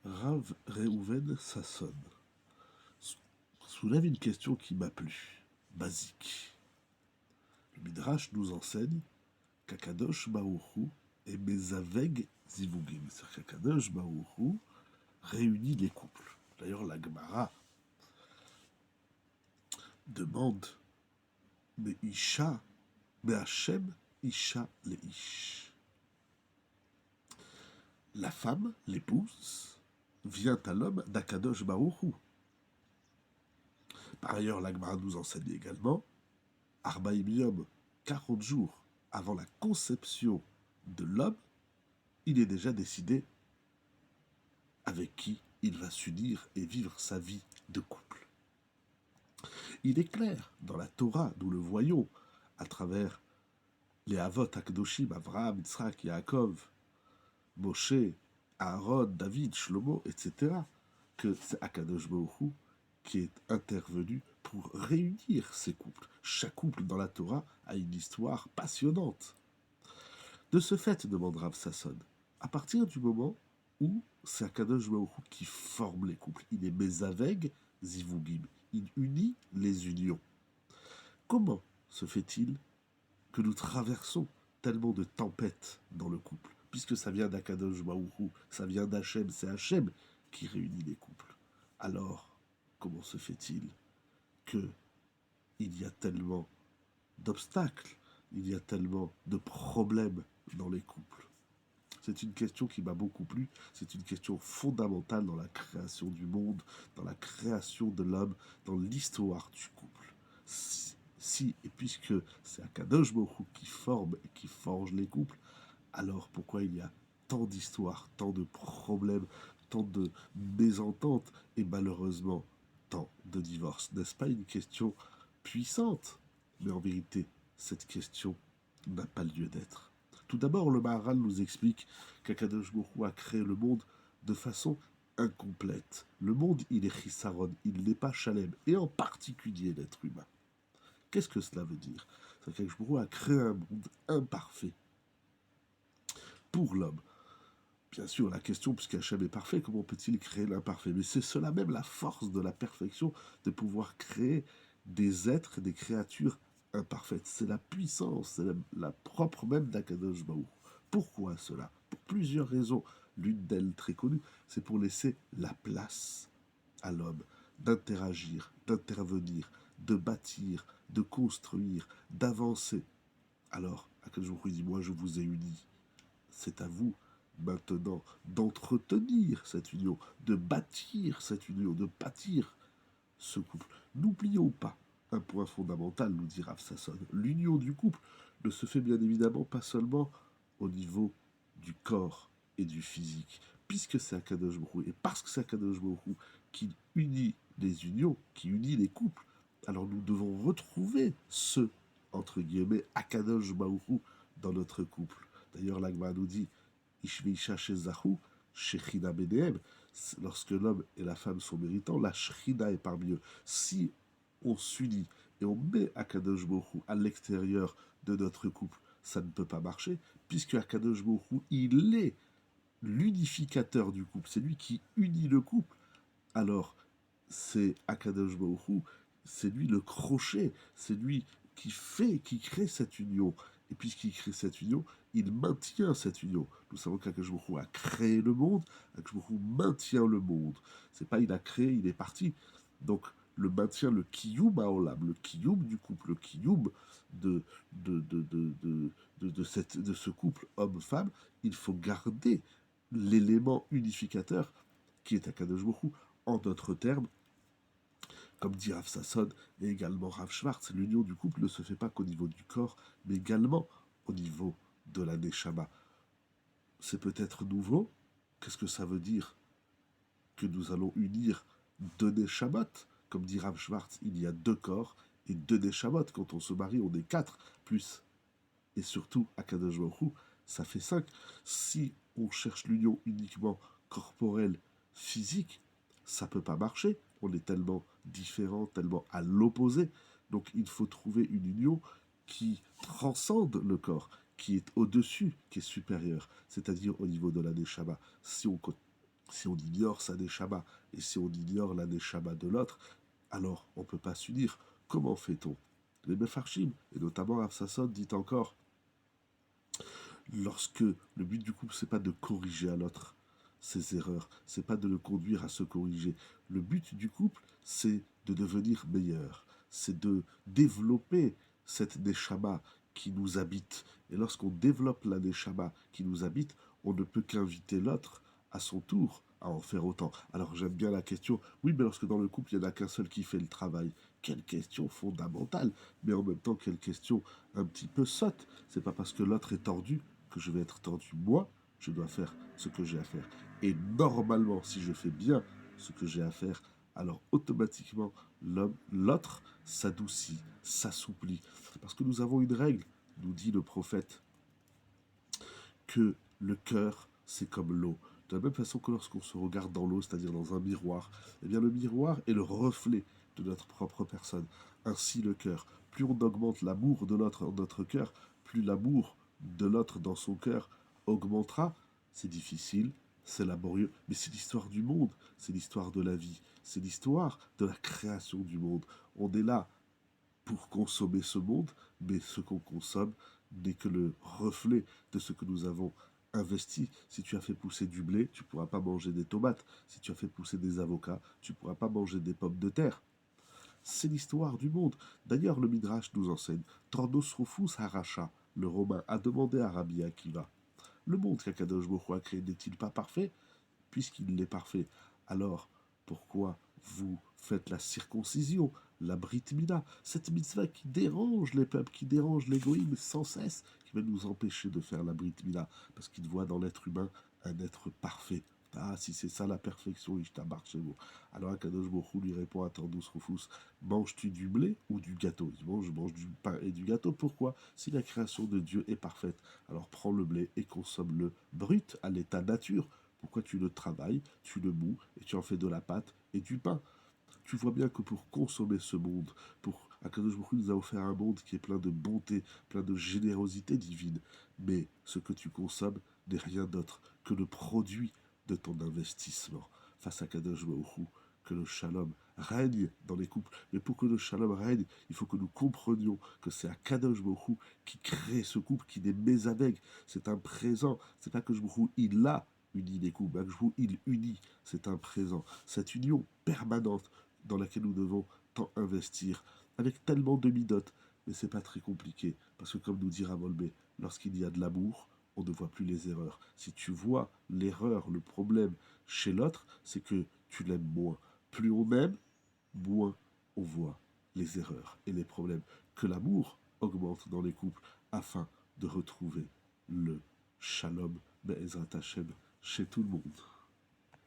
Rav Reuven Sasson soulève une question qui m'a plu, basique. Le Midrash nous enseigne qu'Akadosh Baruch est Mezaveg Zivugim, c'est-à-dire qu'Akadosh Baruch réunit les couples. D'ailleurs, la Gemara demande mais Isha, mais Hachem, Isha Leish. La femme, l'épouse, vient à l'homme d'Akadosh Baruch. Par ailleurs, la Gemara nous enseigne également Arbaïm Yom, 40 jours avant la conception de l'homme, il est déjà décidé avec qui il va s'unir et vivre sa vie de couple. Il est clair dans la Torah, nous le voyons à travers les Avot Akdoshim, Avraham, Yitzhak, Yaakov, Moshe, Aaron, David, Shlomo, etc., que c'est Akadosh Baruch Hu qui est intervenu pour réunir ces couples. Chaque couple dans la Torah a une histoire passionnante. De ce fait, demande Rav Sasson, à partir du moment où c'est Akadosh Baruch Hu qui forme les couples, il est Mezaveg Zivugim, il unit les unions. Comment se fait-il que nous traversons tellement de tempêtes dans le couple, puisque ça vient d'Akadosh Baruch Hu, ça vient d'Hachem, c'est Hachem qui réunit les couples. Alors, comment se fait-il que il y a tellement d'obstacles, il y a tellement de problèmes dans les couples? C'est une question qui m'a beaucoup plu, c'est une question fondamentale dans la création du monde, dans la création de l'homme, dans l'histoire du couple. Si et puisque c'est Akadosh Baruch Hu qui forme et qui forge les couples, alors pourquoi il y a tant d'histoires, tant de problèmes, tant de mésententes et malheureusement tant de divorces? N'est-ce pas une question puissante? Mais en vérité, cette question n'a pas lieu d'être. Tout d'abord, le Maharal nous explique qu'Akadosh Baruch Hu a créé le monde de façon incomplète. Le monde, il est chisaron, il n'est pas Shalem, et en particulier l'être humain. Qu'est-ce que cela veut dire? C'est qu'Akadosh Baruch Hu a créé un monde imparfait pour l'homme. Bien sûr, la question, puisqu'Hachem est parfait, comment peut-il créer l'imparfait? Mais c'est cela même la force de la perfection, de pouvoir créer des êtres, des créatures imparfaites. C'est la puissance, c'est la propre même d'Akadosh Baruch. Pourquoi cela? Pour plusieurs raisons. L'une d'elles très connue, c'est pour laisser la place à l'homme d'interagir, d'intervenir, de bâtir, de construire, d'avancer. Alors, Akadosh Baruch dit, moi je vous ai unis. C'est à vous maintenant d'entretenir cette union, de bâtir cette union, de bâtir ce couple. N'oublions pas un point fondamental, nous dit Rav Sasson. L'union du couple ne se fait bien évidemment pas seulement au niveau du corps et du physique, puisque c'est Akadosh Baruch Hu, et parce que c'est Akadosh Baruch Hu qui unit les unions, qui unit les couples, alors nous devons retrouver ce, entre guillemets, Akadosh Baruch Hu dans notre couple. D'ailleurs, l'Agma nous dit Ishveisha Shezahu, Shechina Benehem. Lorsque l'homme et la femme sont méritants, la Shrina est parmi eux. Si on s'unit et on met Akadosh Baruch Hu à l'extérieur de notre couple, ça ne peut pas marcher, puisque Akadosh Baruch Hu, il est l'unificateur du couple, c'est lui qui unit le couple. Alors, c'est Akadosh Baruch Hu, c'est lui le crochet, c'est lui qui crée cette union. Et puisqu'il crée cette union, il maintient cette union. Nous savons qu'Akadosh Baruch Hu a créé le monde, Akadosh Baruch Hu maintient le monde. C'est pas il a créé, il est parti. Donc le maintien, le kiyum haolam, le kiyum du couple, le kiyum de ce couple homme-femme, il faut garder l'élément unificateur qui est Akadosh Baruch Hu. En d'autres termes, comme dit Rav Sasson et également Rav Schwartz, l'union du couple ne se fait pas qu'au niveau du corps, mais également au niveau de la neshama. C'est peut-être nouveau. Qu'est-ce que ça veut dire? Que nous allons unir deux neshamot. Comme dit Rav Schwartz, il y a deux corps et deux neshamot. Quand on se marie, on est quatre, plus. Et surtout, Akadosh Baruch Hu, ça fait 5. Si on cherche l'union uniquement corporelle, physique, ça ne peut pas marcher. On est tellement différents, tellement à l'opposé. Donc il faut trouver une union qui transcende le corps, qui est au-dessus, qui est supérieure, c'est-à-dire au niveau de la neshama. Si Si on ignore sa neshama et si on ignore la neshama de l'autre, alors on ne peut pas s'unir. Comment fait-on? Les Mefarshim, et notamment Afsasson, dit encore, lorsque le but du couple, c'est pas de corriger à l'autre ses erreurs, c'est pas de le conduire à se corriger. Le but du couple, c'est de devenir meilleur, c'est de développer cette neshama qui nous habite. Et lorsqu'on développe la neshama qui nous habite, on ne peut qu'inviter l'autre à son tour à en faire autant. Alors j'aime bien la question, oui, mais lorsque dans le couple, il n'y en a qu'un seul qui fait le travail. Quelle question fondamentale, mais en même temps, quelle question un petit peu sotte. C'est pas parce que l'autre est tordu que je vais être tordu. Moi, je dois faire ce que j'ai à faire. Et normalement, si je fais bien ce que j'ai à faire, alors automatiquement, l'autre s'adoucit, s'assouplit. Parce que nous avons une règle, nous dit le prophète, que le cœur, c'est comme l'eau. De la même façon que lorsqu'on se regarde dans l'eau, c'est-à-dire dans un miroir, eh bien le miroir est le reflet de notre propre personne. Ainsi le cœur. Plus on augmente l'amour de l'autre dans notre cœur, plus l'amour de l'autre dans son cœur augmentera. C'est difficile, c'est laborieux, mais c'est l'histoire du monde, c'est l'histoire de la vie, c'est l'histoire de la création du monde. On est là pour consommer ce monde, mais ce qu'on consomme n'est que le reflet de ce que nous avons investi. Si tu as fait pousser du blé, tu ne pourras pas manger des tomates. Si tu as fait pousser des avocats, tu ne pourras pas manger des pommes de terre. C'est l'histoire du monde. D'ailleurs, le Midrash nous enseigne. Tornos Rufus Haracha, le Romain, a demandé à Rabbi Akiva, le monde qu'Akadosh Baruch Hu a créé n'est-il pas parfait? Puisqu'il est parfait, alors pourquoi vous faites la circoncision, la brit mila, cette mitzvah qui dérange les peuples, qui dérange les goïms sans cesse, qui va nous empêcher de faire la brit mila, parce qu'il voit dans l'être humain un être parfait. Ah, si c'est ça la perfection, Ishtabar chez vous. Alors Akadosh Baruch Hu lui répond à Tordous Rufus, manges-tu du blé ou du gâteau? Il dit, bon, je mange du pain et du gâteau. Pourquoi? Si la création de Dieu est parfaite, alors prends le blé et consomme-le brut, à l'état nature. Pourquoi tu le travailles, tu le mous et tu en fais de la pâte et du pain? Tu vois bien que pour consommer ce monde, pour Akadosh Baruch Hu nous a offert un monde qui est plein de bonté, plein de générosité divine. Mais ce que tu consommes n'est rien d'autre que le produit de ton investissement. Face à Akadosh Baruch Hu, que le shalom règne dans les couples. Mais pour que le shalom règne, il faut que nous comprenions que c'est Akadosh Baruch Hu qui crée ce couple, qui les met avec. C'est un présent. C'est pas que Baruch Hu, il l'a uni les couples. Akadosh Baruch Hu, il unit. C'est un présent. Cette union permanente dans laquelle nous devons tant investir, avec tellement de midotes. Mais c'est pas très compliqué, parce que comme nous dit Ravolbé, lorsqu'il y a de l'amour, on ne voit plus les erreurs. Si tu vois l'erreur, le problème chez l'autre, c'est que tu l'aimes moins. Plus on aime, moins on voit les erreurs et les problèmes. Que l'amour augmente dans les couples afin de retrouver le shalom, Be'ezrat Hashem, chez tout le monde.